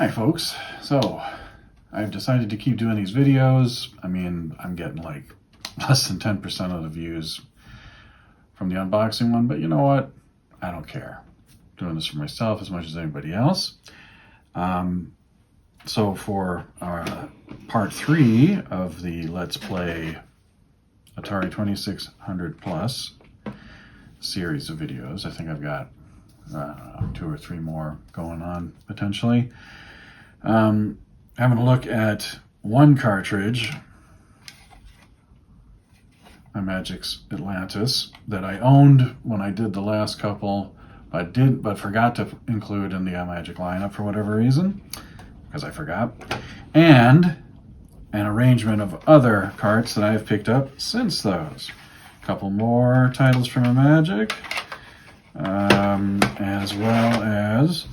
Hi folks, so I've decided to keep doing these videos. I mean, I'm getting like less than 10% of the views from the unboxing one, but you know what? I don't care. I'm doing this for myself as much as anybody else. So for part 3 of the Let's Play Atari 2600 Plus series of videos, I think I've got 2 or 3 more going on potentially. Having a look at one cartridge, Imagic's Atlantis, that I owned when I did the last couple, but forgot to include in the Imagic lineup for whatever reason, because I forgot, and an arrangement of other carts that I've picked up since those. A couple more titles from Imagic, as well as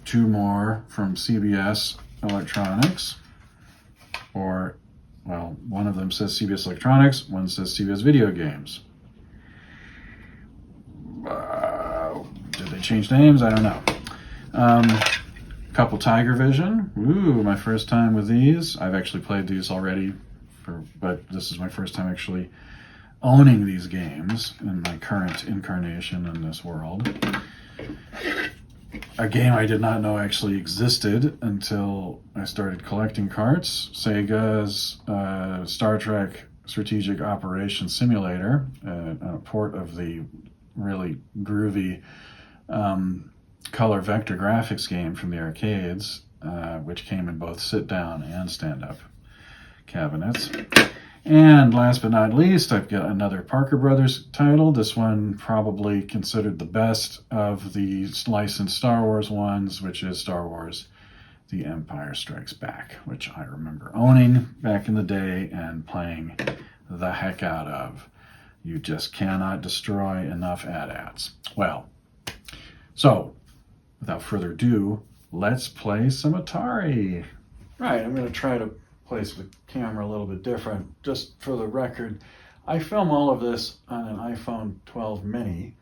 2 more from CBS Electronics, or, well, one of them says CBS Electronics, one says CBS Video Games. Did they change names? I don't know. Couple Tigervision. Ooh, my first time with these. I've actually played these already, but this is my first time actually owning these games in my current incarnation in this world. A game I did not know actually existed until I started collecting carts. Sega's Star Trek Strategic Operations Simulator, a port of the really groovy color vector graphics game from the arcades, which came in both sit-down and stand-up cabinets. And last but not least, I've got another Parker Brothers title. This one probably considered the best of the licensed Star Wars ones, which is Star Wars The Empire Strikes Back, which I remember owning back in the day and playing the heck out of. You just cannot destroy enough AT-ATs. Well, so without further ado, let's play some Atari. Right, I'm going to try to place the camera a little bit different. Just for the record, I film all of this on an iPhone 12 mini,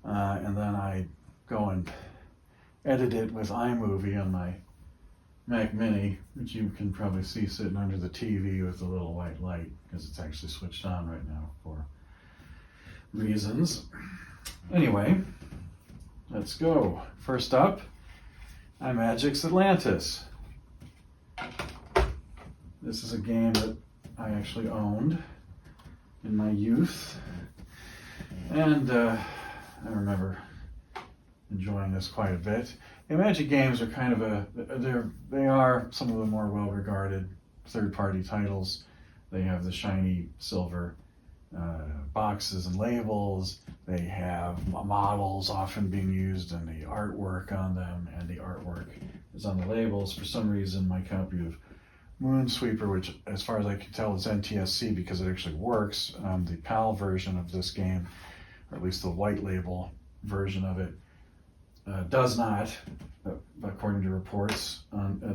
and then I go and edit it with iMovie on my Mac Mini, which you can probably see sitting under the TV with a little white light, because it's actually switched on right now for reasons. Anyway, let's go. First up, Imagic's Atlantis. This is a game that I actually owned in my youth, and I remember enjoying this quite a bit. The Imagic games are kind of they are some of the more well-regarded third-party titles. They have the shiny silver boxes and labels. They have models often being used in the artwork on them, and the artwork is on the labels. For some reason, my copy of Moonsweeper, which as far as I can tell is NTSC because it actually works, the PAL version of this game, or at least the white label version of it, does not, according to reports,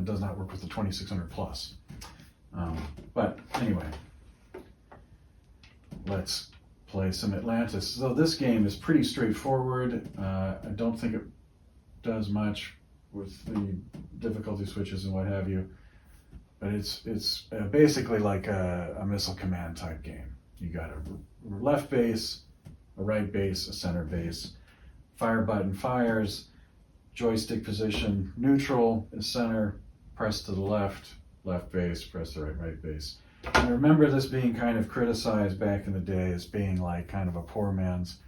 does not work with the 2600 Plus. But anyway, let's play some Atlantis. So this game is pretty straightforward. I don't think it does much with the difficulty switches and what have you. But it's basically like a missile command type game. You got a left base, a right base, a center base. Fire button fires, joystick position neutral is center, press to the left, left base, press the right base. And I remember this being kind of criticized back in the day as being like kind of a poor man's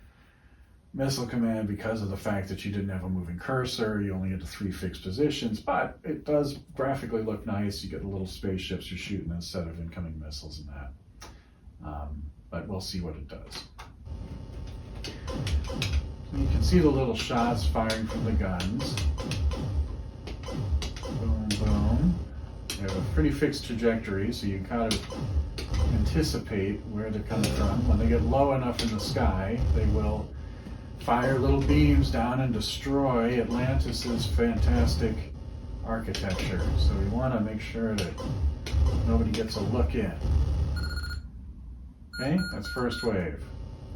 missile command because of the fact that you didn't have a moving cursor, you only had the 3 fixed positions, but it does graphically look nice. You get the little spaceships you're shooting instead of incoming missiles and that. But we'll see what it does. So you can see the little shots firing from the guns. Boom, boom. They have a pretty fixed trajectory, so you kind of anticipate where they're coming from. When they get low enough in the sky, they will fire little beams down and destroy Atlantis's fantastic architecture. So we want to make sure that nobody gets a look in. Okay, that's first wave.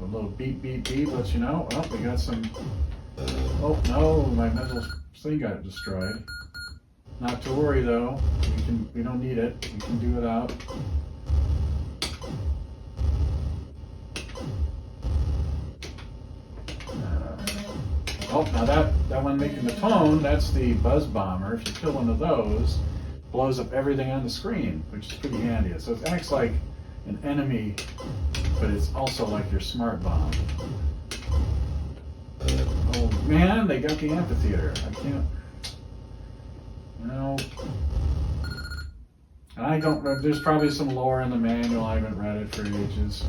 A little beep, beep, beep lets you know, oh, we got some, oh no, my mental thing got destroyed. Not to worry though. We don't need it. We can do without. Oh, now that one making the tone, that's the buzz bomber. If you kill one of those, blows up everything on the screen, which is pretty handy. So it acts like an enemy, but it's also like your smart bomb. Oh man, they got the amphitheater. I can't. No. And I don't. There's probably some lore in the manual. I haven't read it for ages.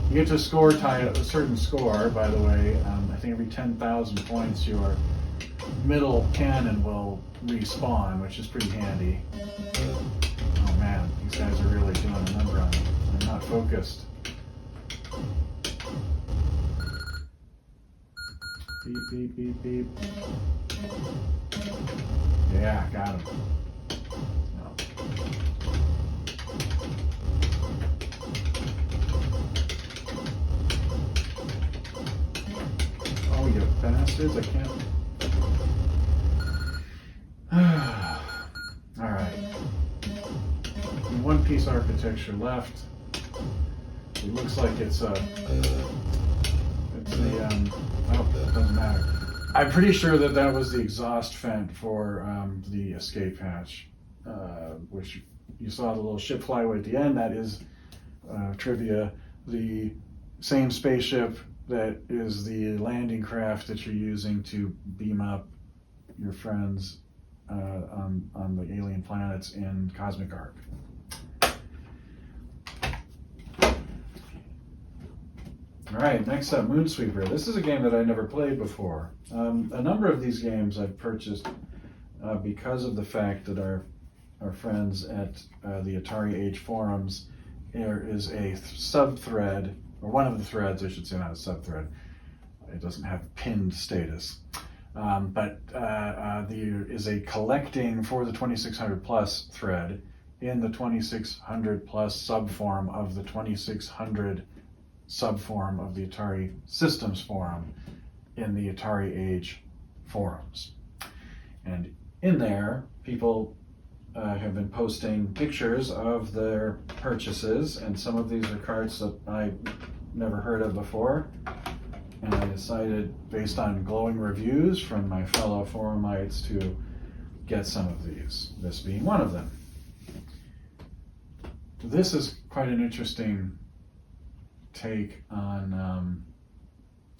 You get to score tie at a certain score, by the way. I think every 10,000 points, your middle cannon will respawn, which is pretty handy. Oh man, these guys are really doing a number on me. I'm not focused. Beep, beep, beep, beep. Yeah, got him. No. Oh, you bastards, I can't. Alright. One piece architecture left. It looks like it's the oh, it doesn't matter. I'm pretty sure that was the exhaust vent for the escape hatch, which you saw the little ship flyway at the end. That is trivia. The same spaceship that is the landing craft that you're using to beam up your friends on the alien planets in Cosmic Arc. All right, next up, Moonsweeper. This is a game that I never played before. A number of these games I've purchased because of the fact that our friends at the Atari Age forums, there is a sub-thread, or one of the threads, I should say, not a sub-thread. It doesn't have pinned status. But there is a collecting for the 2600 plus thread in the 2600 plus sub-forum of the 2600 subforum of the Atari Systems forum in the Atari Age forums. And in there, people have been posting pictures of their purchases, and some of these are carts that I never heard of before. And I decided, based on glowing reviews from my fellow forumites, to get some of these, this being one of them. This is quite an interesting take on,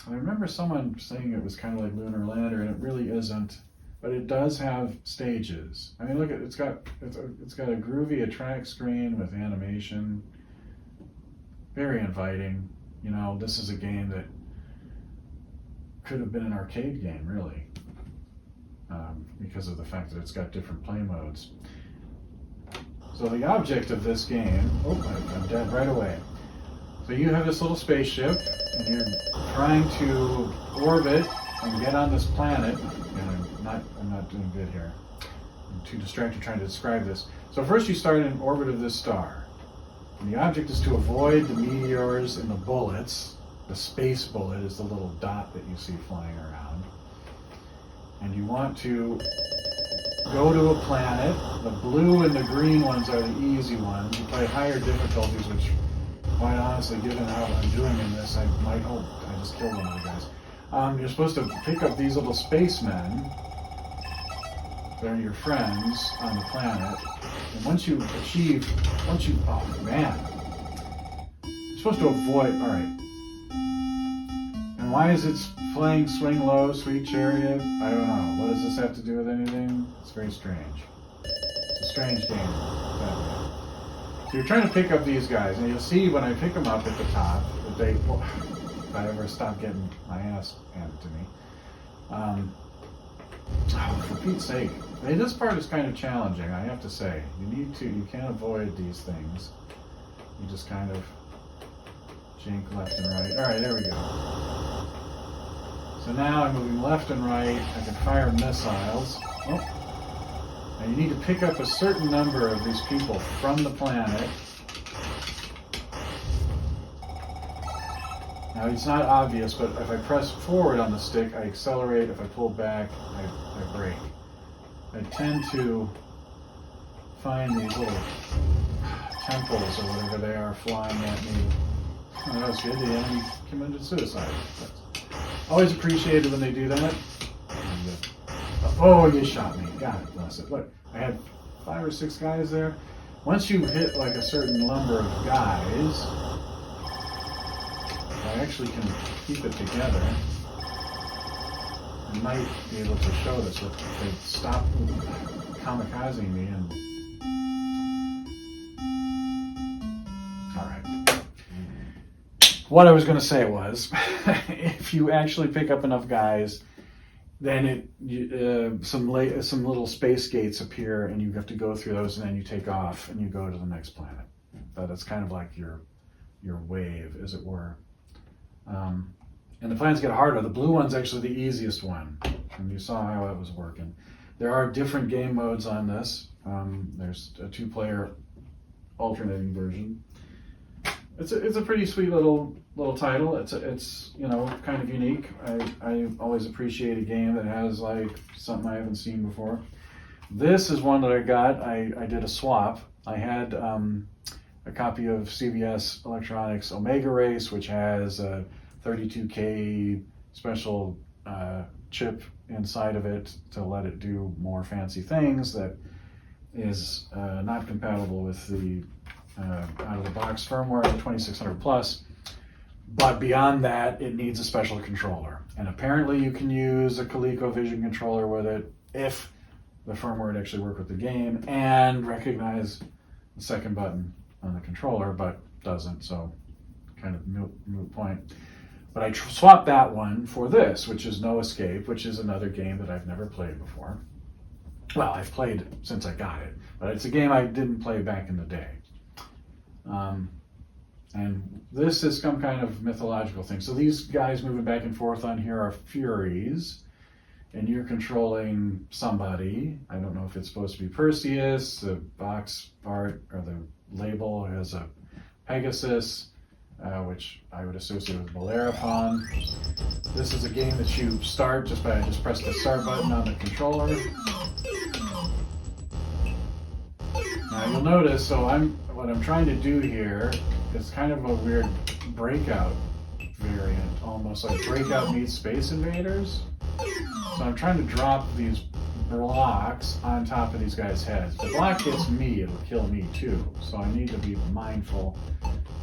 I remember someone saying it was kind of like Lunar Lander, and it really isn't, but it does have stages. I mean, look at it's got a groovy attract screen with animation, very inviting. You know, this is a game that could have been an arcade game, really, because of the fact that it's got different play modes. So the object of this game, I'm dead right away. So you have this little spaceship, and you're trying to orbit and get on this planet. And I'm not doing good here. I'm too distracted trying to describe this. So first you start in orbit of this star. And the object is to avoid the meteors and the bullets. The space bullet is the little dot that you see flying around. And you want to go to a planet. The blue and the green ones are the easy ones. You play higher difficulties, which, quite honestly, given how I'm doing in this, I might hope I just killed one of the guys. You're supposed to pick up these little spacemen. They're your friends on the planet. And oh man. You're supposed to avoid, all right. And why is it playing Swing Low, Sweet Chariot? I don't know. What does this have to do with anything? It's very strange. It's a strange game. So you're trying to pick up these guys, and you'll see when I pick them up at the top, that they, if I ever stop getting my ass handed to me. For Pete's sake. This part is kind of challenging, I have to say. You can't avoid these things. You just kind of jink left and right. All right, there we go. So now I'm moving left and right. I can fire missiles. Oh. And you need to pick up a certain number of these people from the planet. Now it's not obvious, but if I press forward on the stick, I accelerate. If I pull back, I brake. I tend to find these little temples or whatever they are flying at me. Oh, that was good. The enemy committed suicide. But always appreciated when they do that. Oh, you shot me. God bless it. Look, I had 5 or 6 guys there. Once you hit like a certain number of guys, I actually can keep it together. I might be able to show this if they stop kamikazing me and... Alright. What I was going to say was, if you actually pick up enough guys, then some little space gates appear and you have to go through those, and then you take off and you go to the next planet. But it's kind of like your wave, as it were. And the planets get harder. The blue one's actually the easiest one. And you saw how it was working. There are different game modes on this. There's a 2-player alternating version. It's a pretty sweet little title. It's you know, kind of unique. I always appreciate a game that has like something I haven't seen before. This is one that I got. I did a swap. I had a copy of CBS Electronics Omega Race, which has a 32K special chip inside of it to let it do more fancy things that is not compatible with the out-of-the-box firmware, the 2600 Plus. But beyond that, it needs a special controller. And apparently you can use a ColecoVision controller with it if the firmware would actually work with the game and recognize the second button on the controller, but doesn't, so kind of moot point. But I swapped that one for this, which is No Escape, which is another game that I've never played before. Well, I've played since I got it, but it's a game I didn't play back in the day. And this is some kind of mythological thing. So these guys moving back and forth on here are Furies, and you're controlling somebody. I don't know if it's supposed to be Perseus. The box part or the label has a Pegasus, which I would associate with Bellerophon. This is a game that you start just by just press the start button on the controller. Now you'll notice, what I'm trying to do here is kind of a weird breakout variant, almost like Breakout meets Space Invaders. So I'm trying to drop these blocks on top of these guys' heads. If the block hits me, it'll kill me too. So I need to be mindful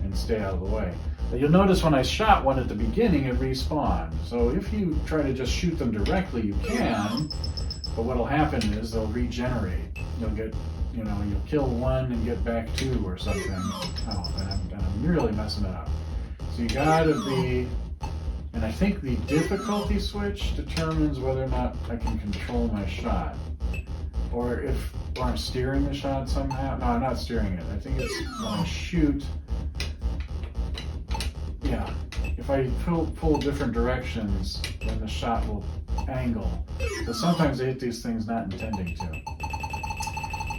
and stay out of the way. But you'll notice when I shot one at the beginning, it respawned. So if you try to just shoot them directly, you can. But what'll happen is they'll regenerate. You'll kill one and get back 2 or something. Oh, and I'm really messing it up. So you gotta be, and I think the difficulty switch determines whether or not I can control my shot. Or I'm steering the shot somehow. No, I'm not steering it. I think it's when I shoot, yeah, if I pull different directions, then the shot will angle. So sometimes they hit these things not intending to.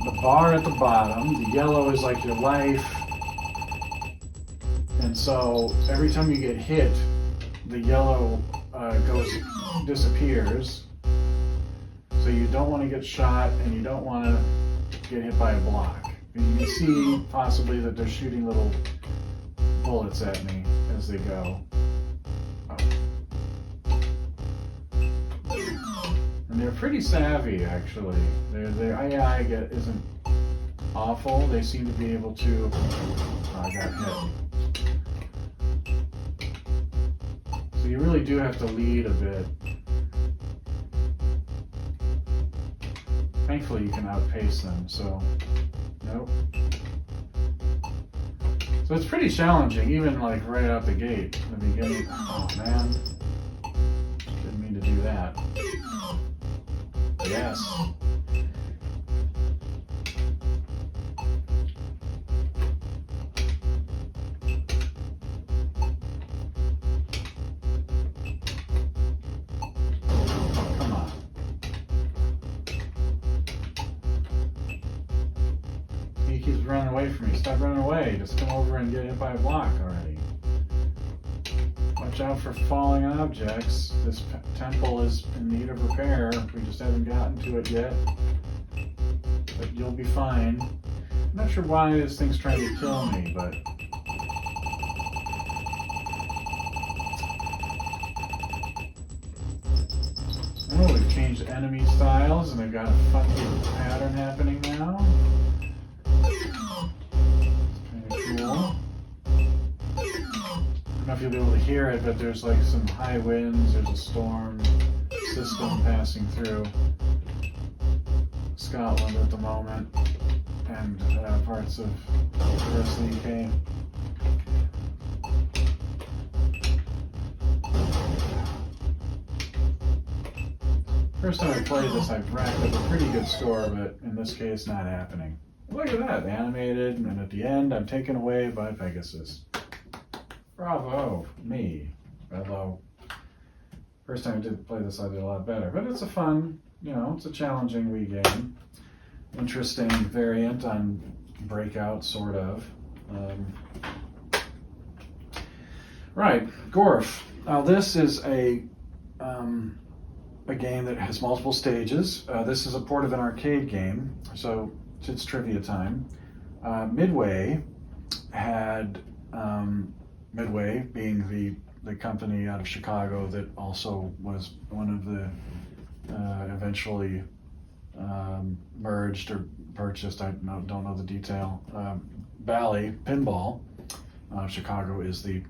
The bar at the bottom, the yellow is like your life. And so every time you get hit, the yellow disappears. So you don't want to get shot and you don't want to get hit by a block. And you can see possibly that they're shooting little bullets at me as they go. And they're pretty savvy, actually. Their AI isn't awful. They seem to be able to... Oh, I got hit. So you really do have to lead a bit. Thankfully, you can outpace them, so... Nope. So it's pretty challenging, even like right out the gate in the beginning. Oh, man. Didn't mean to do that. Yes. Come on. He keeps running away from me. Stop running away. Just come over and get hit by a block already. Watch out for falling objects. This temple is in need of repair. We just haven't gotten to it yet. But you'll be fine. I'm not sure why this thing's trying to kill me, but... Oh, they've changed enemy styles and they've got a funky pattern happening now. It's kind of cool. I don't know if you'll be able to hear it, but there's like some high winds, there's a storm system passing through Scotland at the moment, and parts of the rest of the UK. First time I played this, I racked up a pretty good score, but in this case, not happening. Look at that, animated, and at the end, I'm taken away by Pegasus. Bravo, me. Although, first time I did play this, I did a lot better. But it's a fun, it's a challenging Wii game. Interesting variant on Breakout, sort of. Right, Gorf. Now this is a game that has multiple stages. This is a port of an arcade game, so it's trivia time. Midway had, Midway being the company out of Chicago that also was one of the eventually merged or purchased, I don't know the detail. Bally Pinball, Chicago is the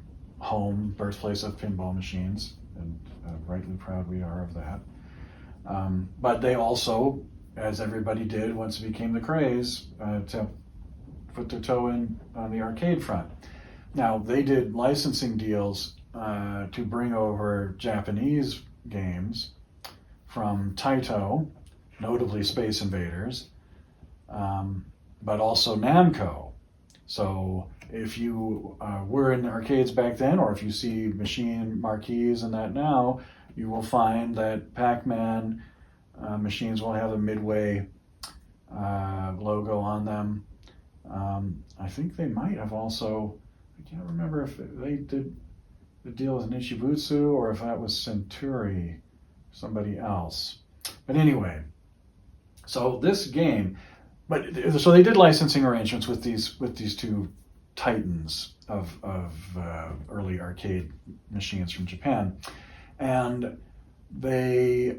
birthplace of pinball machines, and rightly proud we are of that. But they also, as everybody did once it became the craze, to put their toe in on the arcade front. Now, they did licensing deals to bring over Japanese games from Taito, notably Space Invaders, but also Namco. So if you were in arcades back then, or if you see machine marquees and that now, you will find that Pac-Man machines will have a Midway logo on them. I think they might have also, I can't remember if they did the deal with Nichibutsu or if that was Centuri, somebody else. But anyway, so this game, so they did licensing arrangements with these two titans of early arcade machines from Japan, and they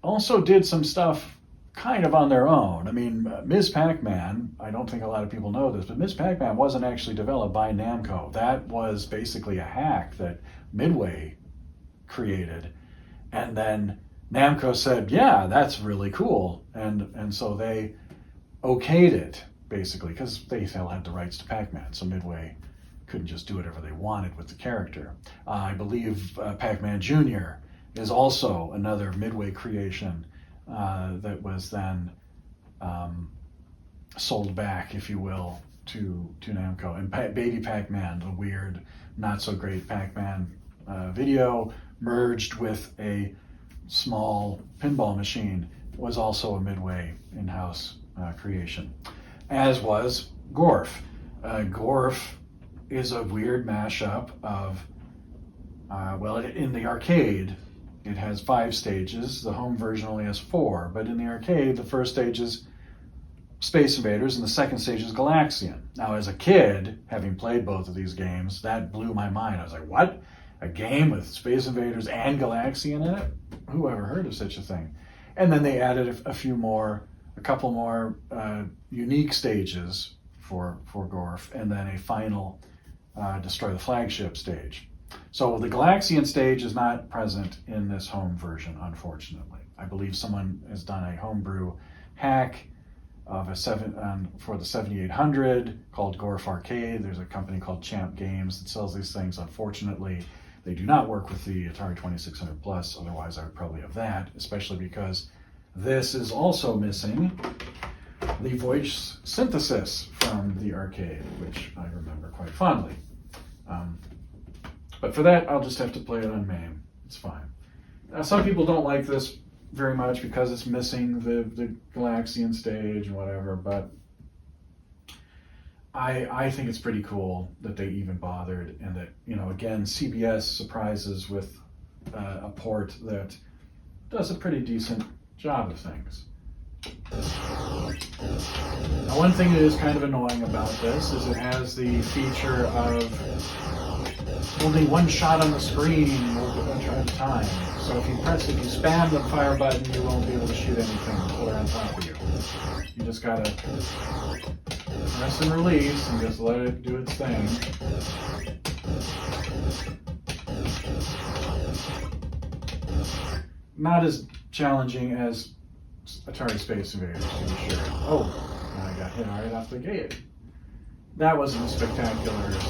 also did some stuff kind of on their own. I mean, Ms. Pac-Man, I don't think a lot of people know this, but Ms. Pac-Man wasn't actually developed by Namco. That was basically a hack that Midway created, and then Namco said, yeah, that's really cool, and so they okayed it, basically, because they still had the rights to Pac-Man, so Midway couldn't just do whatever they wanted with the character. I believe Pac-Man Jr. is also another Midway creation that was then sold back, if you will, to Namco. And Baby Pac-Man, the weird, not so great Pac-Man video, merged with a small pinball machine, was also a Midway in-house creation, as was Gorf. Gorf is a weird mashup of, in the arcade, it has 5 stages. The home version only has 4, but in the arcade, the first stage is Space Invaders and the second stage is Galaxian. Now, as a kid, having played both of these games, that blew my mind. I was like, what? A game with Space Invaders and Galaxian in it? Who ever heard of such a thing? And then they added a couple more unique stages for Gorf, and then a final Destroy the Flagship stage. So the Galaxian stage is not present in this home version, unfortunately. I believe someone has done a homebrew hack of for the 7800 called Gorf Arcade. There's a company called Champ Games that sells these things. Unfortunately, they do not work with the Atari 2600 Plus. Otherwise, I would probably have that, especially because this is also missing the voice synthesis from the arcade, which I remember quite fondly. But for that, I'll just have to play it on MAME. It's fine. Now, some people don't like this very much because it's missing the Galaxian stage and whatever, but I think it's pretty cool that they even bothered, and that, again, CBS surprises with a port that does a pretty decent job of things. Now, one thing that is kind of annoying about this is it has the feature of only one shot on the screen at a time. So if you spam the fire button, you won't be able to shoot anything until they're on top of you. You just gotta press and release and just let it do its thing. Not as challenging as Atari Space Invaders, to be sure. Oh, I got hit right off the gate. That wasn't as spectacular as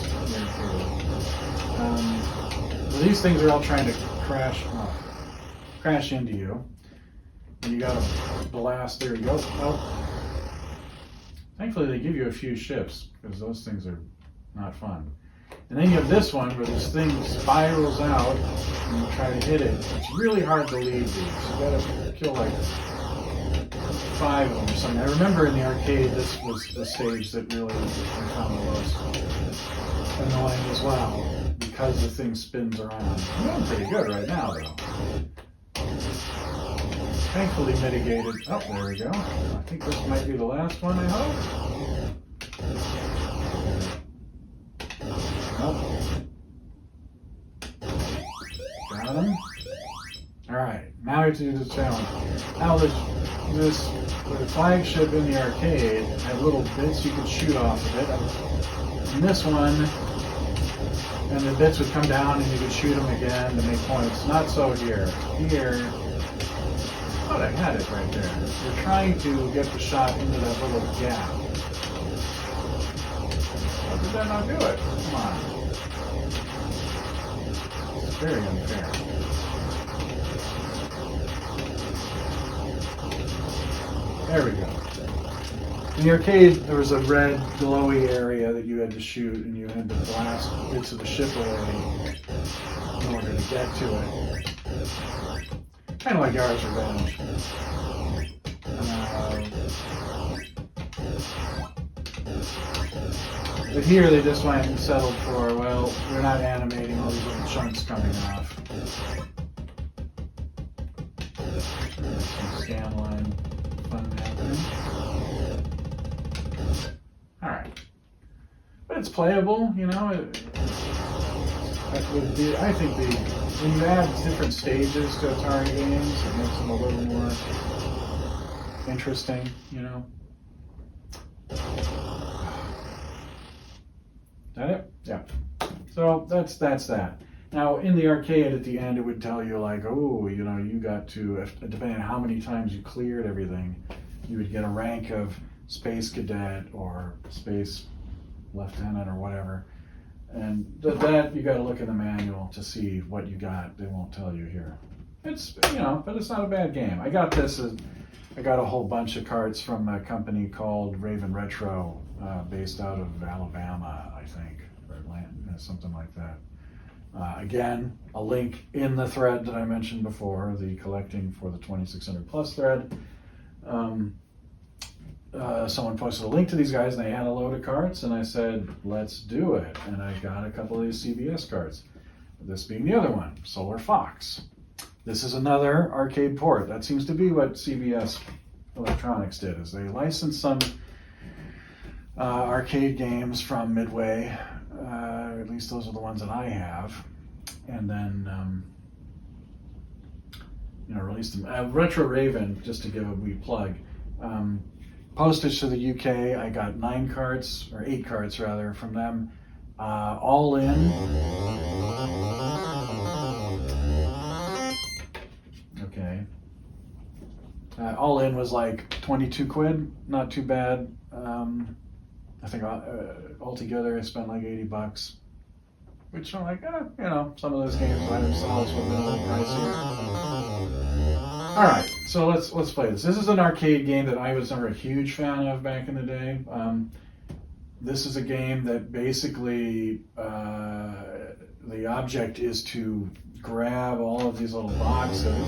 these things are all trying to crash into you. And you gotta blast. There you go. Oh. Thankfully, they give you a few ships because those things are not fun. And then you have this one where this thing spirals out and you try to hit it. It's really hard to leave these. You gotta kill like 5 of them or something. I remember in the arcade this was the stage that really I found the most annoying as well because the thing spins around. I'm doing pretty good right now though. Thankfully mitigated. Oh, there we go. I think this might be the last one, I hope. Got him. Alright, now we have to do this challenge. Now the flagship in the arcade had little bits you could shoot off of it. And this one, and the bits would come down and you could shoot them again to make points. Not so here. Here, oh, I had it right there. You're trying to get the shot into that little gap. How did that not do it? Come on. It's very unfair. There we go. In the arcade, there was a red glowy area that you had to shoot, and you had to blast bits of the ship away in order to get to it. Kind of like Yara's Revenge. But here they just went and settled for, well, we're not animating all these little chunks coming off. Some scanline fun happening. Alright. But it's playable, you know. I think when you add different stages to Atari games, it makes them a little more interesting, you know. Is that it? Yeah. So that's that. Now in the arcade at the end, it would tell you like, oh, you know, you got to, depending on how many times you cleared everything, you would get a rank of Space Cadet or Space Lieutenant or whatever. And that you got to look in the manual to see what you got. They won't tell you here. It's, you know, but it's not a bad game. I got a whole bunch of carts from a company called Raven Retro, based out of Alabama, I think, or Atlanta, something like that. Again, a link in the thread that I mentioned before, the collecting for the 2600 plus thread. Someone posted a link to these guys and they had a load of carts, and I said, let's do it. And I got a couple of these CBS carts. This being the other one, Solar Fox. This is another arcade port. That seems to be what CBS Electronics did, is they licensed some arcade games from Midway. At least those are the ones that I have. And then, released them. Retro Raven, just to give a wee plug. Postage to the UK, I got 8 carts rather, from them. All in. Okay. All in was like 22 quid, not too bad. I think altogether I spent like $80, which I'm like, some of those games might have sold for a little pricier. All right, so let's play this. This is an arcade game that I was never a huge fan of back in the day. This is a game that basically the object is to grab all of these little boxes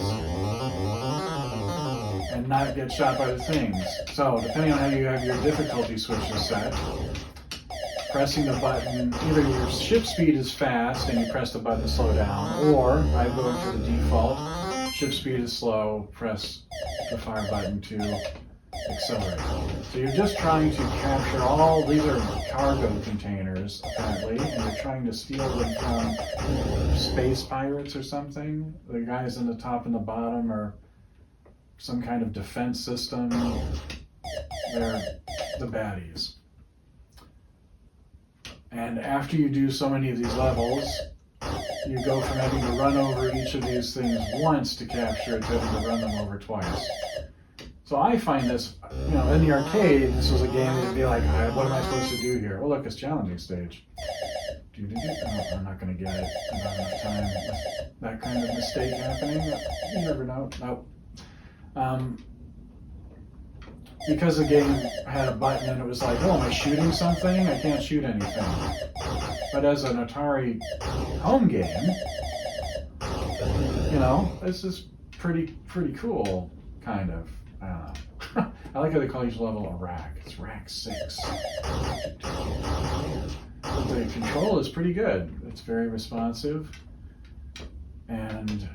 and not get shot by the things. So depending on how you have your difficulty switches set, pressing the button, either your ship speed is fast and you press the button to slow down, or I go for the default, ship speed is slow, press the fire button to accelerator. So you're just trying to capture all, these are cargo containers apparently, and you're trying to steal them from space pirates or something. The guys in the top and the bottom are some kind of defense system. They're the baddies. And after you do so many of these levels, you go from having to run over each of these things once to capture it to having to run them over twice. So I find this, in the arcade, this was a game that'd be like, what am I supposed to do here? Well, look, it's challenging stage. Oh, I'm not going to get it. Not enough time. That kind of mistake happening. You never know. Nope. Because the game had a button and it was like, oh, am I shooting something? I can't shoot anything. But as an Atari home game, this is pretty cool, kind of. I don't know. I like how they call each level a rack. It's rack 6. The control is pretty good. It's very responsive. And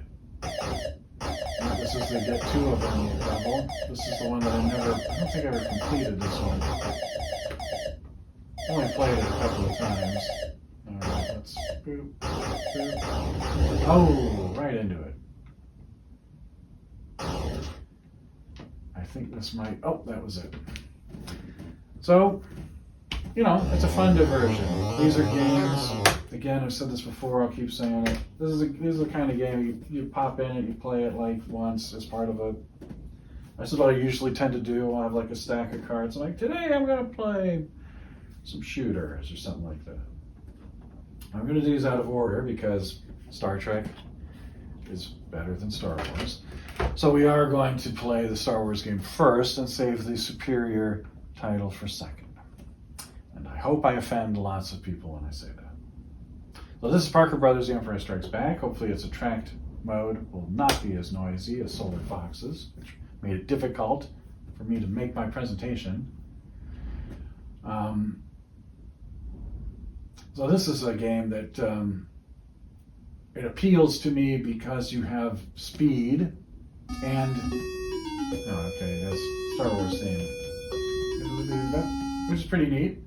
this is the get 2 of them level. This is the one that I don't think I ever completed this one. I only played it a couple of times. Alright, let's boop, boop. Oh, right into it. I think this might, that was it. So, it's a fun diversion. These are games, again, I've said this before, I'll keep saying it. This is the kind of game you pop in it, you play it like once as part of this is what I usually tend to do. I'll have like a stack of cards. I'm like, today I'm going to play some shooters or something like that. I'm going to do these out of order because Star Trek is better than Star Wars. So we are going to play the Star Wars game first and save the superior title for second. And I hope I offend lots of people when I say that. So this is Parker Brothers, The Empire Strikes Back. Hopefully its attract mode will not be as noisy as Solar Fox's, which made it difficult for me to make my presentation. So this is a game that it appeals to me because you have speed and there's Star Wars theme, which is pretty neat.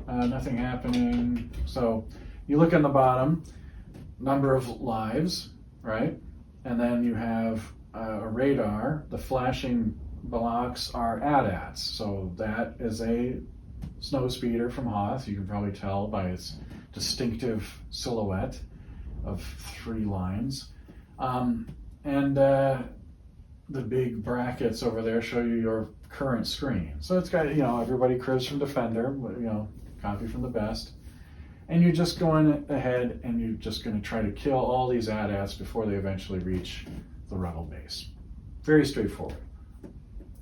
Nothing happening. So you look on the bottom, number of lives, right? And then you have a radar. The flashing blocks are AT-ATs. So that is a snow speeder from Hoth. You can probably tell by its distinctive silhouette of 3 lines. And the big brackets over there show you your current screen. So it's got, everybody cribs from Defender, copy from the best. And you're just going ahead and you're just going to try to kill all these AT-ATs before they eventually reach the Rebel base. Very straightforward.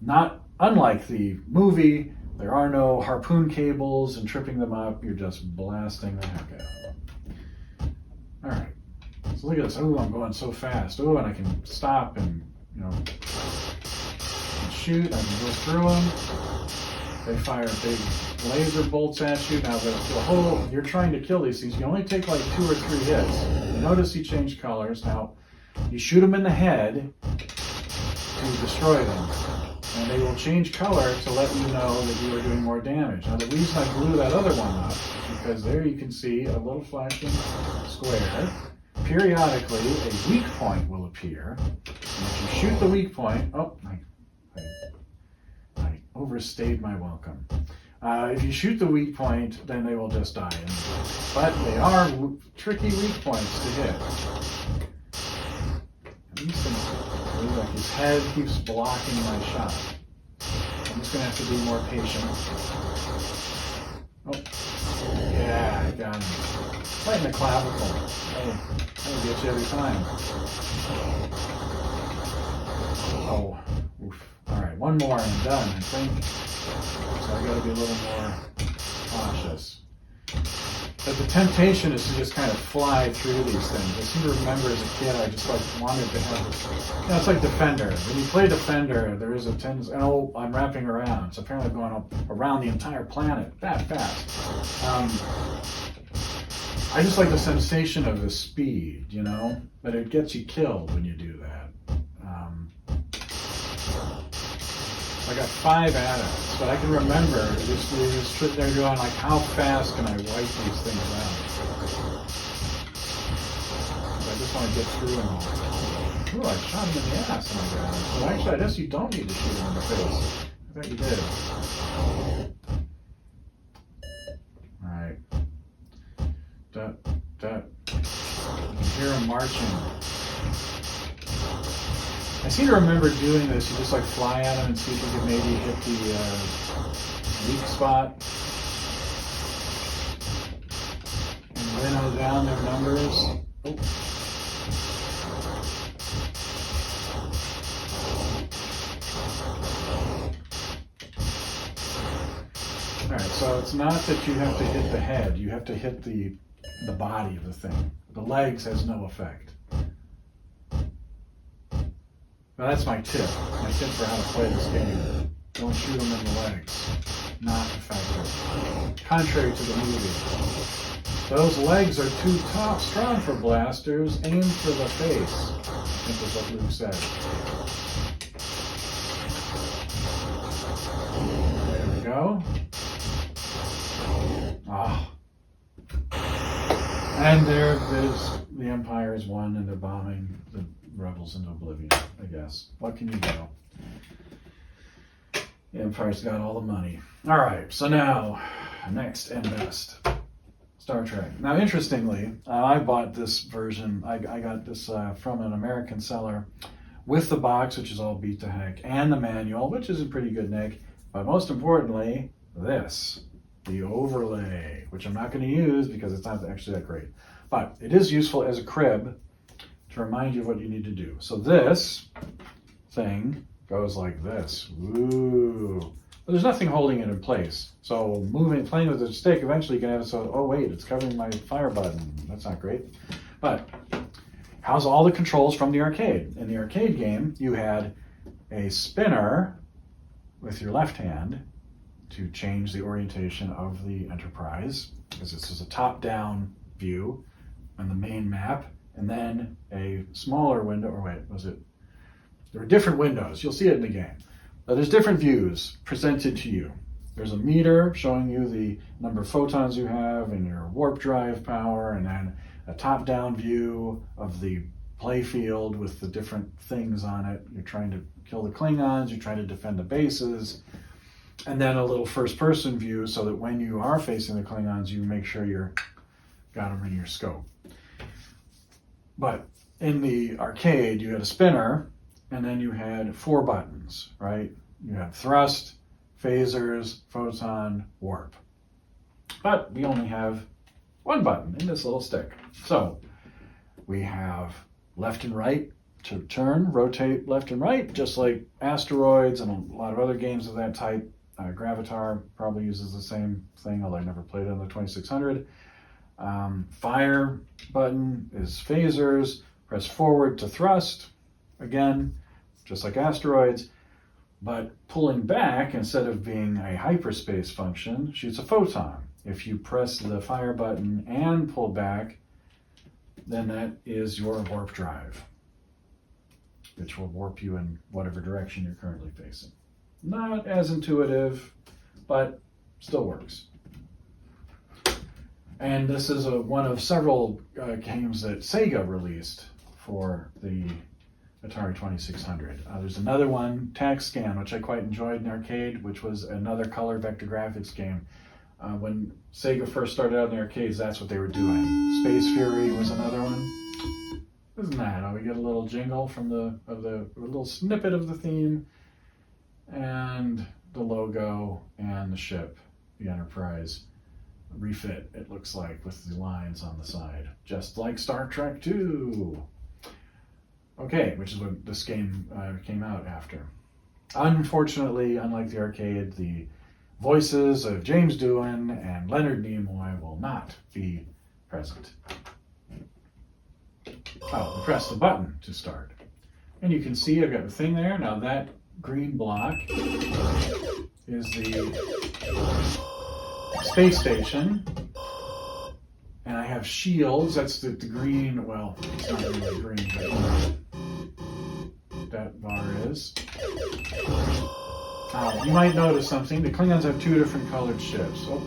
Not unlike the movie, there are no harpoon cables and tripping them up. You're just blasting the heck out of them. All right. So look at this. Oh, I'm going so fast. Oh, and I can stop and, shoot. I can go through them. They fire big laser bolts at you. Now, you're trying to kill these things. You only take like 2 or 3 hits. You notice he changed colors. Now, you shoot them in the head to destroy them. And they will change color to let you know that you are doing more damage. Now, the reason I blew that other one up is because there you can see a little flashing square. Periodically, a weak point will appear. And if you shoot the weak point, I overstayed my welcome. If you shoot the weak point, then they will just die. But they are tricky weak points to hit. And these things, like his head keeps blocking my shot. I'm just going to have to be more patient. Oh, yeah, I got him. Right in the clavicle. That'll get you every time. Oh, oof. All right, one more and I'm done, I think. So I got to be a little more cautious. But the temptation is to just kind of fly through these things. I seem to remember as a kid, I just wanted to have it's like Defender. When you play Defender, there is a tendency, I'm wrapping around. So apparently I'm going around the entire planet that fast. I just like the sensation of the speed, but it gets you killed when you do that. I got 5 atoms, but I can remember just sitting there going like, how fast can I wipe these things out? I just want to get through them all. Ooh, I shot him in the ass and I got him. So actually, I guess you don't need to shoot him in the face. I thought you did. Alright. You can hear him marching. I seem to remember doing this. You just like fly at him and see if you can maybe hit the weak spot. And winnow down their numbers. Oh. Alright, so it's not that you have to hit the head, you have to hit the body of the thing. The legs has no effect. Now that's my tip. My tip for how to play this game. Don't shoot them in the legs. Not effective. Contrary to the movie. Those legs are too strong for blasters. Aim for the face. I think is what Luke said. There we go. Ah. And there's the Empire is won and they're bombing the rebels into oblivion, I guess. What can you do? The Empire's got all the money. Alright, so now, next and best. Star Trek. Now, interestingly, I bought this version, I got this from an American seller with the box, which is all beat to heck, and the manual, which is in pretty good nick, but most importantly, this. The overlay, which I'm not going to use because it's not actually that great. But it is useful as a crib to remind you of what you need to do. So this thing goes like this. Ooh. But there's nothing holding it in place. So playing with the stick, eventually you can have it so, oh wait, it's covering my fire button. That's not great. But how's all the controls from the arcade? In the arcade game, you had a spinner with your left hand to change the orientation of the Enterprise, because this is a top-down view on the main map, and then a smaller window, or wait, was it? There are different windows. You'll see it in the game. But there's different views presented to you. There's a meter showing you the number of photons you have and your warp drive power, and then a top-down view of the play field with the different things on it. You're trying to kill the Klingons, you're trying to defend the bases, and then a little first-person view so that when you are facing the Klingons, you make sure you're got them in your scope. But in the arcade, you had a spinner, and then you had 4 buttons, right? You had thrust, phasers, photon, warp. But we only have 1 button in this little stick. So we have left and right to turn, rotate left and right, just like Asteroids and a lot of other games of that type. Gravitar probably uses the same thing, although I never played it on the 2600. Fire button is phasers. Press forward to thrust, again, just like Asteroids. But pulling back, instead of being a hyperspace function, shoots a photon. If you press the fire button and pull back, then that is your warp drive, which will warp you in whatever direction you're currently facing. Not as intuitive, but still works. And this is one of several games that Sega released for the Atari 2600. There's another one, Tax Scan, which I quite enjoyed in arcade, which was another color vector graphics game. When Sega first started out in the arcades, that's what they were doing. Space Fury was another one. Isn't that? We get a little jingle from a little snippet of the theme, and the logo and the ship, the Enterprise, refit, it looks like, with the lines on the side, just like Star Trek 2. Okay, which is what this game came out after. Unfortunately, unlike the arcade, the voices of James Doohan and Leonard Nimoy will not be present. Oh, press the button to start. And you can see I've got the thing there. Now that green block is the space station. And I have shields. That's the green, well, it's not really green, but that bar is. You might notice something. The Klingons have two different colored ships. Oh,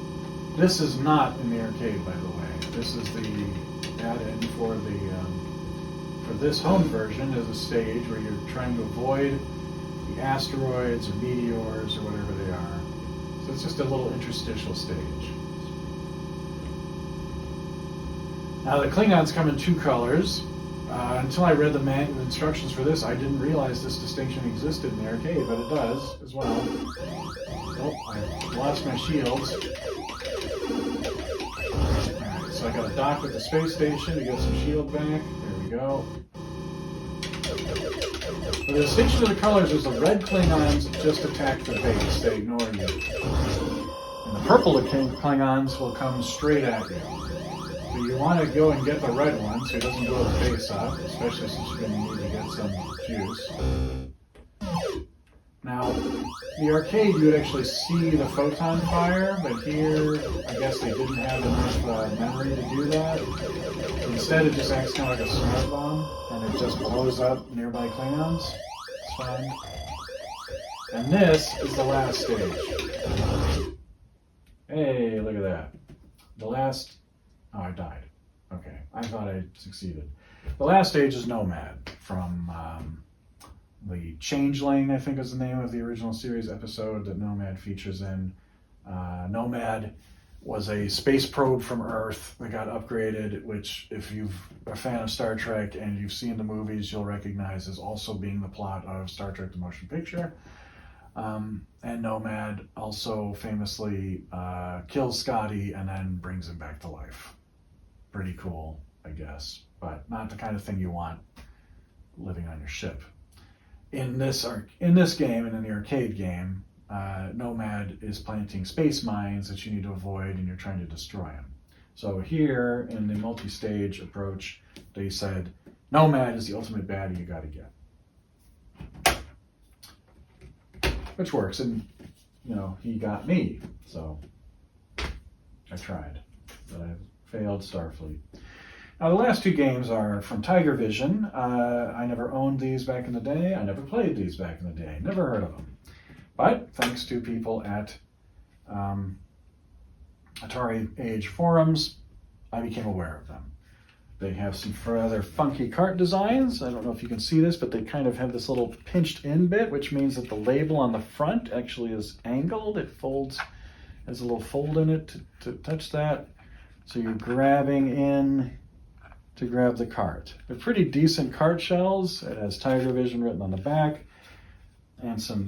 this is not in the arcade, by the way. This is the add-in for this home version is a stage where you're trying to avoid the asteroids or meteors or whatever they are. So it's just a little interstitial stage. Now the Klingons come in two colors. Until I read the instructions for this, I didn't realize this distinction existed in the arcade, but it does as well. Oh, I lost my shields. Alright, so I got to dock with the space station to get some shield back. There we go. The distinction of the colors is the red Klingons just attack the base. They ignore you. And the purple Klingons will come straight at you. So you want to go and get the red one so he doesn't blow the face up, especially since you're going to need to get some juice. Now, the arcade you would actually see the photon fire, but here I guess they didn't have enough memory to do that. Instead it just acts kind of like a smart bomb, and it just blows up nearby Klingons. It's fine. And this is the last stage. Hey, look at that. The last... Oh, I died. Okay, I thought I succeeded. The last stage is Nomad from the Changeling, I think is the name of the original series episode that Nomad features in. Nomad was a space probe from Earth that got upgraded, which if you're a fan of Star Trek and you've seen the movies, you'll recognize as also being the plot of Star Trek the Motion Picture. And Nomad also famously kills Scotty and then brings him back to life. Pretty cool, I guess, but not the kind of thing you want living on your ship. In this game and in the arcade game, Nomad is planting space mines that you need to avoid and you're trying to destroy them. So here in the multi-stage approach, they said, Nomad is the ultimate baddie you gotta get. Which works, and he got me, so I tried, but I failed Starfleet. Now the last two games are from Tigervision. I never owned these back in the day. I never played these back in the day. Never heard of them. But thanks to people at Atari Age forums, I became aware of them. They have some rather funky cart designs. I don't know if you can see this, but they kind of have this little pinched in bit, which means that the label on the front actually is angled. It folds, has a little fold in it to touch that. So you're grabbing in to grab the cart. They're pretty decent cart shells. It has Tigervision written on the back and some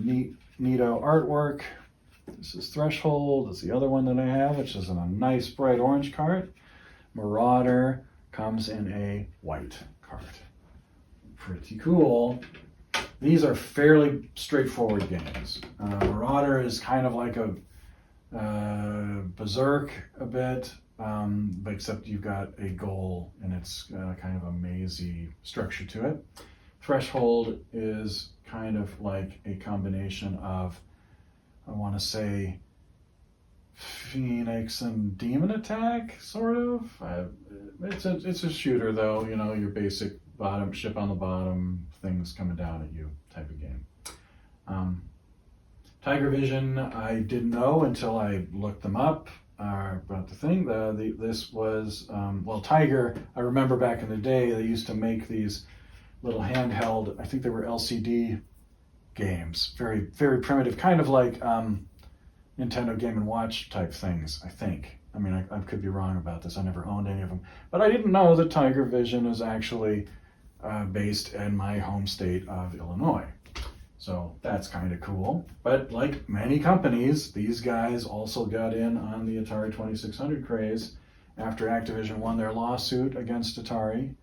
neato artwork. This is Threshold. This is the other one that I have, which is in a nice bright orange cart. Marauder comes in a white cart. Pretty cool. These are fairly straightforward games. Marauder is kind of like a Berserk a bit, but except you've got a goal and it's kind of a mazy structure to it. Threshold is kind of like a combination of, I want to say, Phoenix and Demon Attack, sort of. It's a shooter though, your basic bottom ship on the bottom, things coming down at you type of game. Tigervision, I didn't know until I looked them up about the thing. This was, Tiger, I remember back in the day, they used to make these little handheld, I think they were LCD games, very, very primitive, kind of like Nintendo Game & Watch type things, I think. I mean, I could be wrong about this. I never owned any of them. But I didn't know that Tigervision is actually based in my home state of Illinois. So that's kind of cool. But like many companies, these guys also got in on the Atari 2600 craze after Activision won their lawsuit against Atari.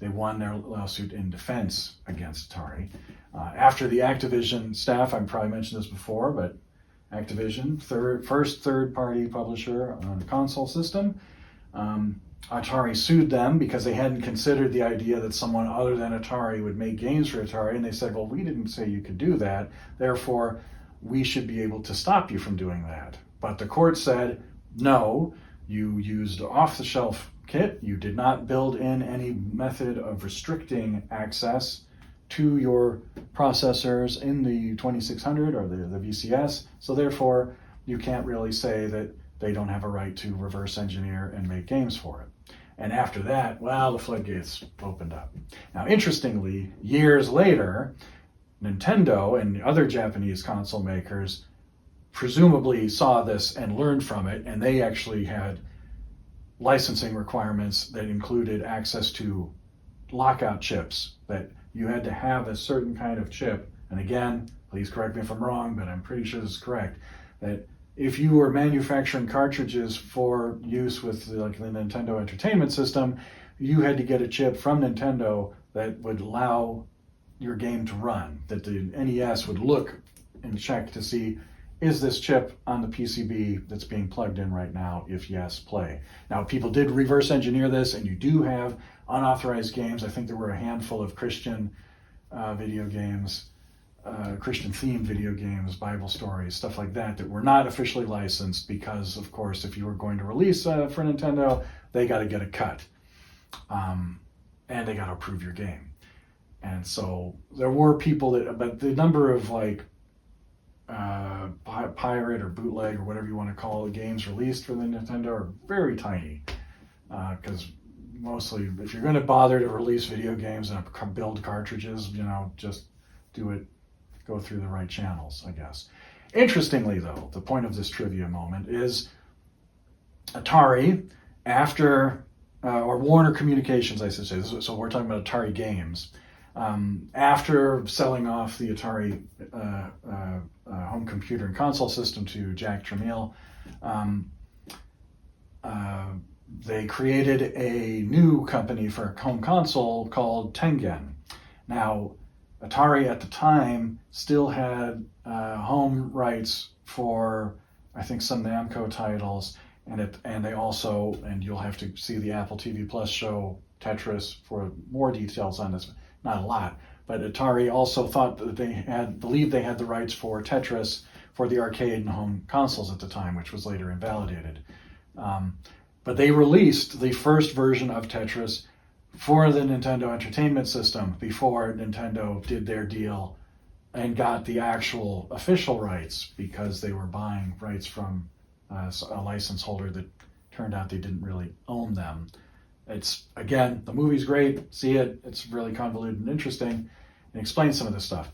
They won their lawsuit in defense against Atari. After the Activision staff, I've probably mentioned this before, but Activision, first third-party publisher on a console system. Atari sued them because they hadn't considered the idea that someone other than Atari would make games for Atari, and they said, well, we didn't say you could do that, therefore we should be able to stop you from doing that. But the court said, no, you used off-the-shelf kit, you did not build in any method of restricting access to your processors in the 2600 or the VCS. So therefore, you can't really say that they don't have a right to reverse engineer and make games for it. And after that, well, the floodgates opened up. Now, interestingly, years later, Nintendo and other Japanese console makers presumably saw this and learned from it, and they actually had licensing requirements that included access to lockout chips, that you had to have a certain kind of chip. And again, please correct me if I'm wrong, but I'm pretty sure this is correct, that if you were manufacturing cartridges for use with like the Nintendo Entertainment System, you had to get a chip from Nintendo that would allow your game to run, that the NES would look and check to see, is this chip on the PCB that's being plugged in right now? If yes, play. Now, people did reverse engineer this, and you do have unauthorized games. I think there were a handful of Christian video games, Christian-themed video games, Bible stories, stuff like that, that were not officially licensed because, of course, if you were going to release for Nintendo, they got to get a cut. And they got to approve your game. And so there were people that, but the number of like pirate or bootleg or whatever you want to call it, games released for the Nintendo are very tiny. Because mostly, if you're going to bother to release video games and build cartridges, just do it, go through the right channels, I guess. Interestingly, though, the point of this trivia moment is Atari, after, or Warner Communications, I should say, so we're talking about Atari games. After selling off the Atari home computer and console system to Jack Tramiel, they created a new company for a home console called Tengen. Now, Atari at the time still had home rights for, I think, some Namco titles, and they also, and you'll have to see the Apple TV Plus show Tetris for more details on this. Not a lot, but Atari also thought that believed they had the rights for Tetris for the arcade and home consoles at the time, which was later invalidated. But they released the first version of Tetris for the Nintendo Entertainment System before Nintendo did their deal and got the actual official rights, because they were buying rights from a license holder that turned out they didn't really own them. It's, again, the movie's great. See it. It's really convoluted and interesting and explains some of this stuff.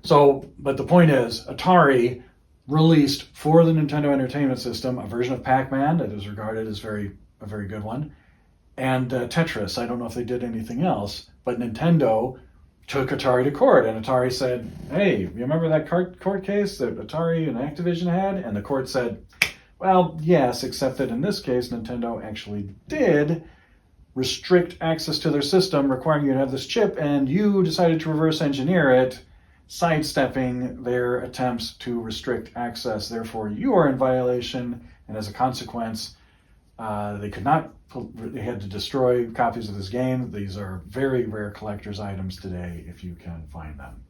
So, but the point is, Atari released for the Nintendo Entertainment System a version of Pac-Man that is regarded as a very good one, and Tetris. I don't know if they did anything else, but Nintendo took Atari to court, and Atari said, hey, you remember that court case that Atari and Activision had? And the court said, well, yes, except that in this case, Nintendo actually did restrict access to their system, requiring you to have this chip, and you decided to reverse engineer it, sidestepping their attempts to restrict access. Therefore, you are in violation, and as a consequence, they had to destroy copies of this game. These are very rare collector's items today, if you can find them.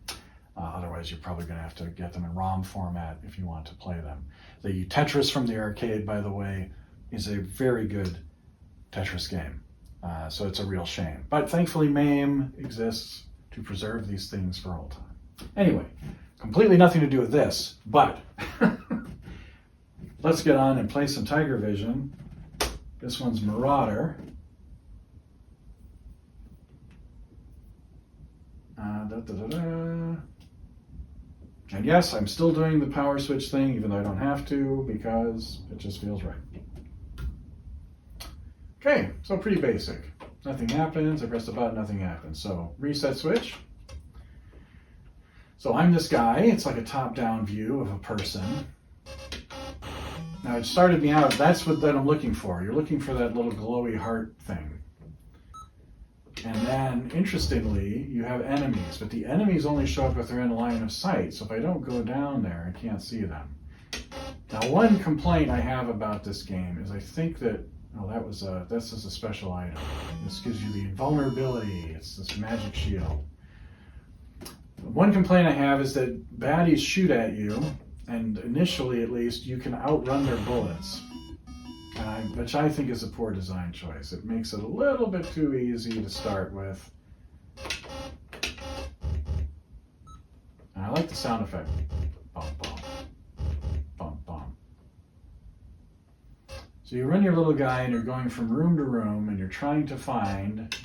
Otherwise, you're probably going to have to get them in ROM format if you want to play them. The Tetris from the arcade, by the way, is a very good Tetris game. So it's a real shame. But thankfully, MAME exists to preserve these things for all time. Anyway, completely nothing to do with this, but let's get on and play some Tigervision. This one's Marauder. And yes, I'm still doing the power switch thing, even though I don't have to, because it just feels right. Okay, so pretty basic. Nothing happens, I press the button, nothing happens. So reset switch. So I'm this guy, it's like a top-down view of a person. Now it started me out, that's what I'm looking for. You're looking for that little glowy heart thing. And then, interestingly, you have enemies, but the enemies only show up if they're in line of sight. So if I don't go down there, I can't see them. Now, one complaint I have about this game is I think that, this is a special item. This gives you the invulnerability. It's this magic shield. One complaint I have is that baddies shoot at you, and initially, at least, you can outrun their bullets. Which I think is a poor design choice. It makes it a little bit too easy to start with. like the sound effect. Bum, bum. Bum, bum. So you run your little guy and you're going from room to room and you're trying to find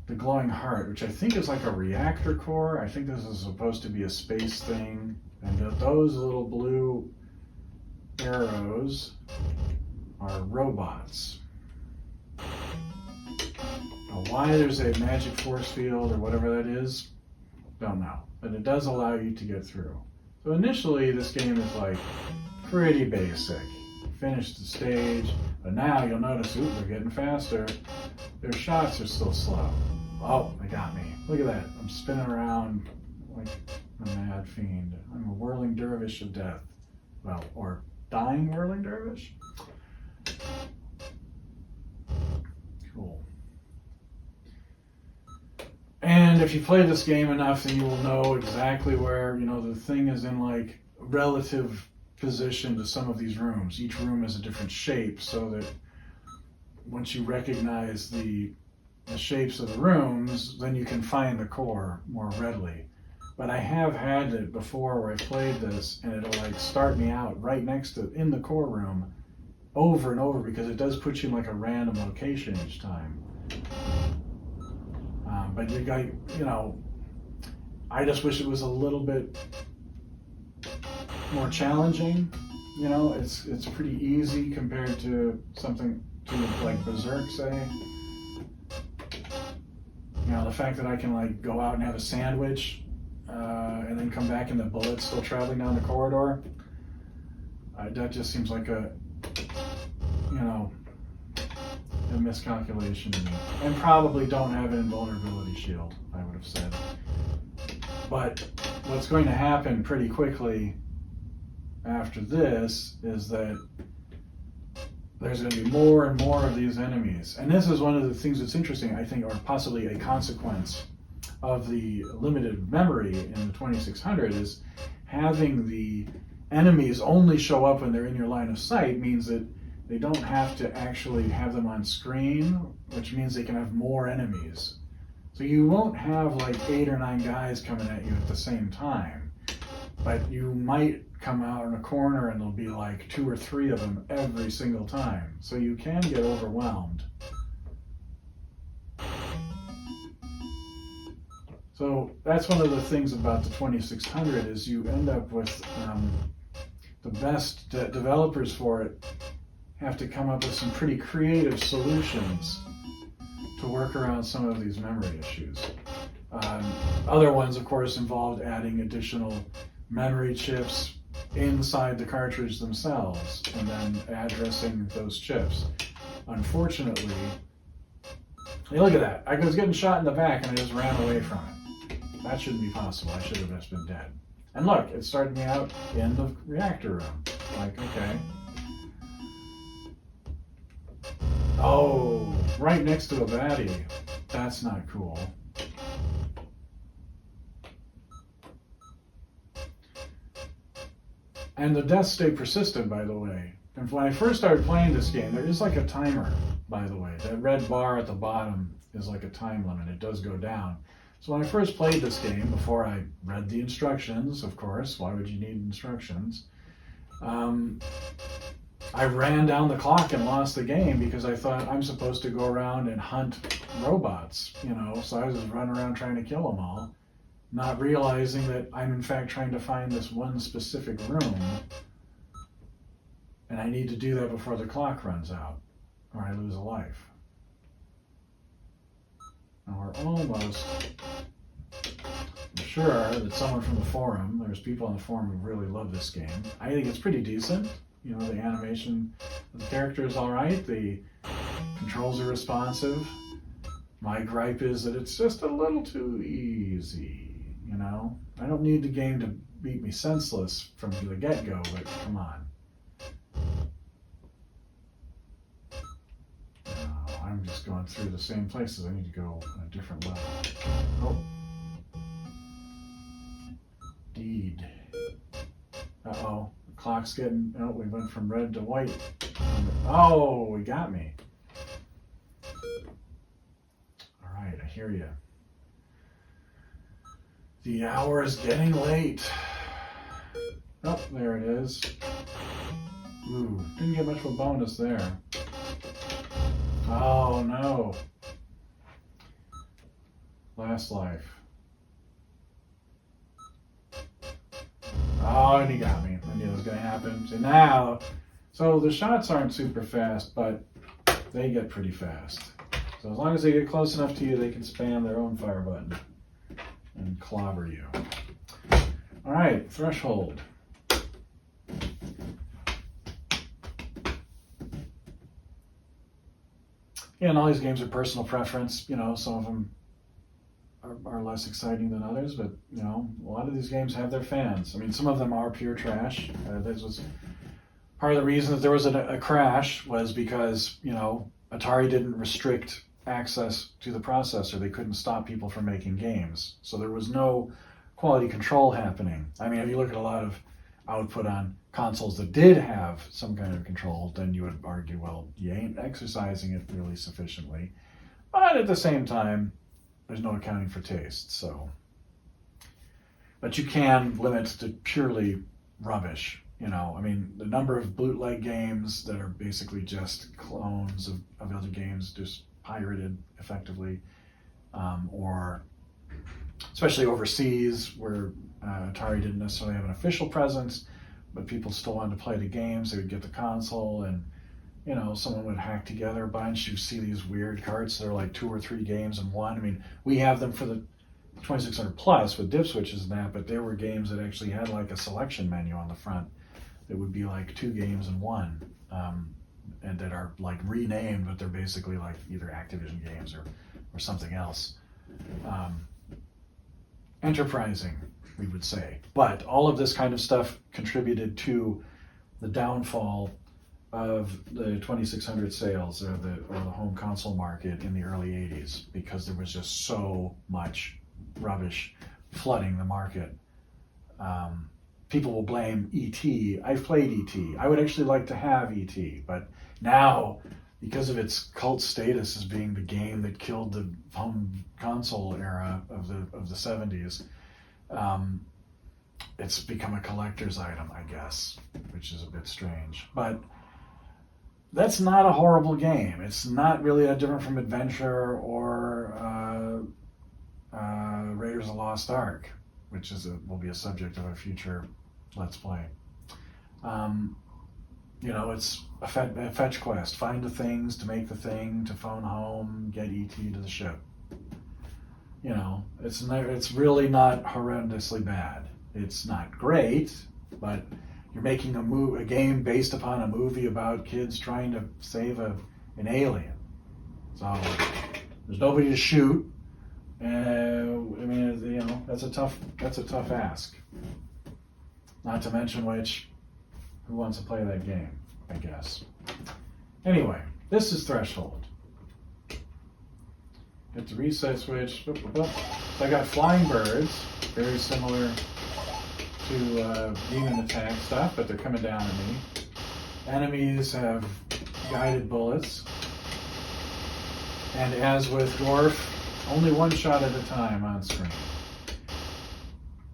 the glowing heart, which I think is like a reactor core. I think this is supposed to be a space thing. And those little blue arrows are robots. Now, why there's a magic force field or whatever that is, don't know. But it does allow you to get through. So initially, this game is like pretty basic. Finish the stage, but now you'll notice, ooh, they're getting faster. Their shots are still slow. Oh, they got me. Look at that. I'm spinning around like a mad fiend. I'm a whirling dervish of death. Well, or dying whirling dervish? Cool. And if you play this game enough, then you will know exactly where, the thing is in like relative position to some of these rooms. Each room is a different shape, so that once you recognize the shapes of the rooms, then you can find the core more readily. But I have had it before where I played this and it'll like start me out right next to in the core room over and over, because it does put you in like a random location each time. But you got, I just wish it was a little bit more challenging. It's pretty easy compared to something like Berserk, say. The fact that I can like go out and have a sandwich and then come back and the bullet's still traveling down the corridor, that just seems like a miscalculation to me. And probably don't have an invulnerability shield, I would have said. But what's going to happen pretty quickly after this is that there's going to be more and more of these enemies. And this is one of the things that's interesting, I think, or possibly a consequence of the limited memory in the 2600, is having the enemies only show up when they're in your line of sight means that they don't have to actually have them on screen, which means they can have more enemies. So you won't have like 8 or 9 guys coming at you at the same time, but you might come out in a corner and there'll be like 2 or 3 of them every single time. So you can get overwhelmed. So that's one of the things about the 2600 is you end up with the best developers for it have to come up with some pretty creative solutions to work around some of these memory issues. Other ones, of course, involved adding additional memory chips inside the cartridge themselves and then addressing those chips. Unfortunately, hey, look at that. I was getting shot in the back and I just ran away from it. That shouldn't be possible. I should have just been dead. And look, it started me out in the reactor room. Like, okay. Oh, right next to a baddie. That's not cool. And the deaths stay persistent, by the way. And when I first started playing this game, there is like a timer, by the way. That red bar at the bottom is like a time limit. It does go down. So when I first played this game, before I read the instructions, of course, why would you need instructions? I ran down the clock and lost the game because I thought I'm supposed to go around and hunt robots, so I was just running around trying to kill them all, not realizing that I'm in fact trying to find this one specific room, and I need to do that before the clock runs out, or I lose a life. And we're almost sure that someone from the forum, there's people on the forum who really love this game. I think it's pretty decent. The animation of the character is all right. The controls are responsive. My gripe is that it's just a little too easy, I don't need the game to beat me senseless from the get-go, but come on. I'm just going through the same places. I need to go on a different level. Oh. Deed. Uh-oh. The clock's getting... Oh, we went from red to white. Oh, we got me. All right, I hear you. The hour is getting late. Oh, there it is. Ooh, didn't get much of a bonus there. Oh no. Last life. Oh, and he got me. I knew it was going to happen. So now, so the shots aren't super fast, but they get pretty fast. So as long as they get close enough to you, they can spam their own fire button and clobber you. All right, threshold. Yeah, and all these games are personal preference. You know, some of them are less exciting than others, but you know, a lot of these games have their fans. I mean, some of them are pure trash. This was part of the reason that there was a crash was because, you know, Atari didn't restrict access to the processor. They couldn't stop people from making games. So there was no quality control happening. I mean, if you look at a lot of output on consoles that did have some kind of control, then you would argue, well, you ain't exercising it really sufficiently. But at the same time, there's no accounting for taste, so. But you can limit to purely rubbish. You know, I mean, the number of bootleg games that are basically just clones of other games, just pirated effectively, or especially overseas where Atari didn't necessarily have an official presence, but people still wanted to play the games. They would get the console and, you know, someone would hack together a bunch. You see these weird carts that are like 2 or 3 games in one. I mean, we have them for the 2600 plus with dip switches and that, but there were games that actually had like a selection menu on the front that would be like 2 games in one, and that are like renamed, but they're basically like either Activision games or something else. Enterprising, we would say. But all of this kind of stuff contributed to the downfall of the 2600 sales or the home console market in the early 80s, because there was just so much rubbish flooding the market. People will blame E.T. I've played E.T. I would actually like to have E.T., but now, because of its cult status as being the game that killed the home console era of the 70s, it's become a collector's item, I guess, which is a bit strange. But that's not a horrible game. It's not really that different from Adventure or Raiders of the Lost Ark, which will be a subject of a future Let's Play. You know, it's a fetch quest. Find the things to make the thing, to phone home, get E.T. to the ship. You know, it's really not horrendously bad. It's not great, but you're making a game based upon a movie about kids trying to save an alien. So there's nobody to shoot. I mean, you know, that's a tough ask. Not to mention which, who wants to play that game, I guess. Anyway, this is Threshold. Hit the reset switch. So I got flying birds, very similar to demon attack stuff, but they're coming down at me. Enemies have guided bullets. And as with Dwarf, only one shot at a time on screen.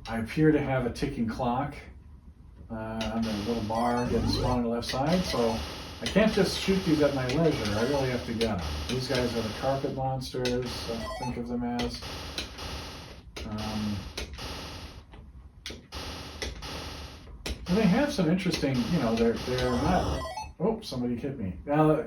I appear to have a ticking clock on the little bar getting spawned on the left side, so I can't just shoot these at my leisure. I really have to get them. These guys are the carpet monsters, think of them as. And they have some interesting, you know, they're not... Oh, somebody hit me. Now,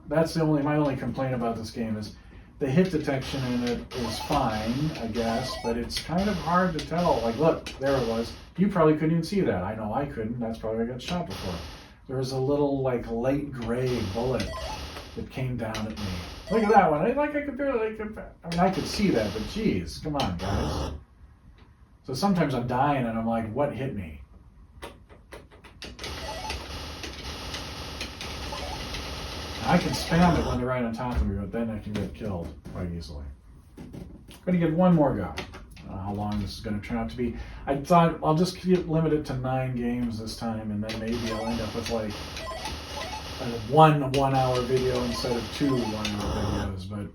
that's my only complaint about this game is the hit detection in it is fine, I guess, but it's kind of hard to tell. Like, look, there it was. You probably couldn't even see that. I know I couldn't. That's probably why I got shot before. There was a little, like, light gray bullet that came down at me. Look at that one. I could barely, I mean, I could see that, but geez, come on, guys. So sometimes I'm dying and I'm like, what hit me? I can spam it when they're right on top of me, but then I can get killed quite easily. I'm going to give one more go. How long this is going to turn out to be. I thought I'll just keep it limited to 9 games this time, and then maybe I'll end up with like one 1-hour video instead of 2 1-hour videos, but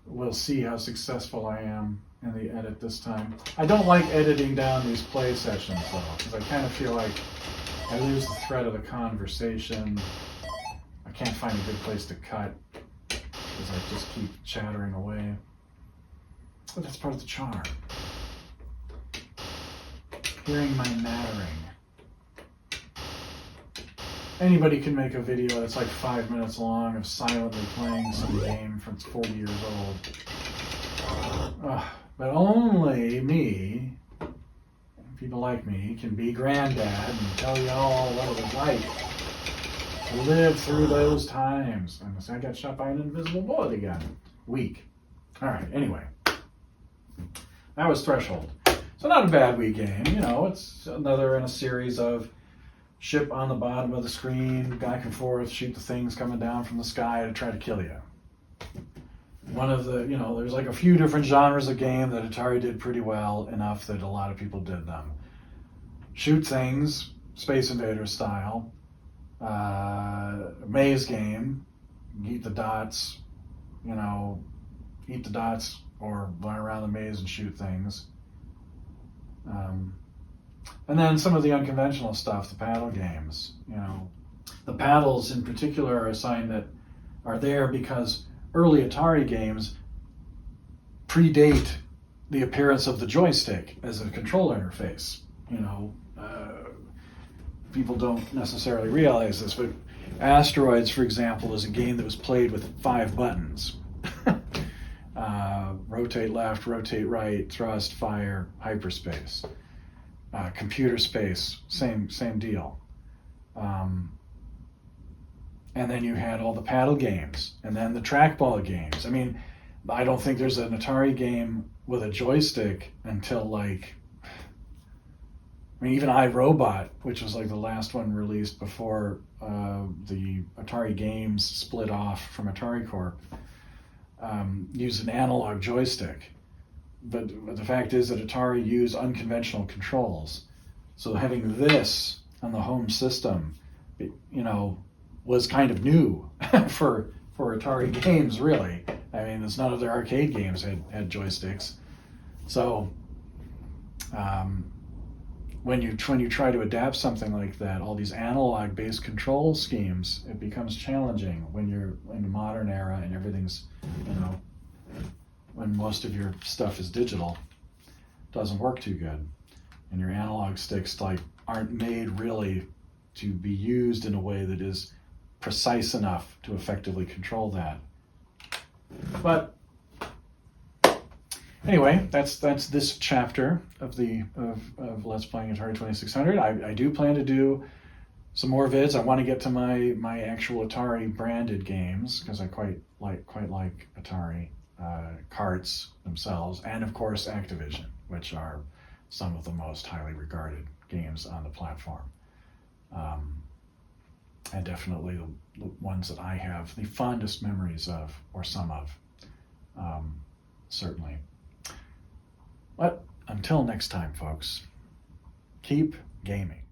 we'll see how successful I am in the edit this time. I don't like editing down these play sessions though, because I kind of feel like I lose the thread of the conversation. I can't find a good place to cut because I just keep chattering away. But that's part of the charm. Hearing my nattering. Anybody can make a video that's like 5 minutes long of silently playing some game from 40 years old. But only me, people like me, can be granddad and tell you all what it was like to live through those times. And I got shot by an invisible bullet again. Weak. All right, anyway. That was Threshold. So not a bad Wii game, you know, it's another in a series of ship on the bottom of the screen, back and forth, shoot the things coming down from the sky to try to kill you. One of the, you know, there's like a few different genres of game that Atari did pretty well, enough that a lot of people did them. Shoot things, Space Invader style, maze game, eat the dots, you know, eat the dots or run around the maze and shoot things. And then some of the unconventional stuff, the paddle games, you know. The paddles in particular are a sign that are there because early Atari games predate the appearance of the joystick as a control interface. You know, people don't necessarily realize this, but Asteroids, for example, is a game that was played with 5 buttons. Rotate left, rotate right, thrust, fire, hyperspace. Computer space, same deal. And then you had all the paddle games, and then the trackball games. I mean, I don't think there's an Atari game with a joystick until like, I mean, even iRobot, which was like the last one released before the Atari games split off from Atari Corp, used an analog joystick. But the fact is that Atari used unconventional controls. So having this on the home system, you know, was kind of new for Atari games, really. I mean, there's none of their arcade games had joysticks. So when you try to adapt something like that, all these analog-based control schemes, it becomes challenging when you're in the modern era and everything's, you know, when most of your stuff is digital, doesn't work too good. And your analog sticks like aren't made really to be used in a way that is precise enough to effectively control that. But anyway, that's this chapter of Let's Playing Atari 2600. I do plan to do some more vids. I want to get to my actual Atari branded games because I quite like Atari carts themselves, and of course Activision, which are some of the most highly regarded games on the platform. And definitely the ones that I have the fondest memories of, or some of, certainly. But until next time, folks, keep gaming.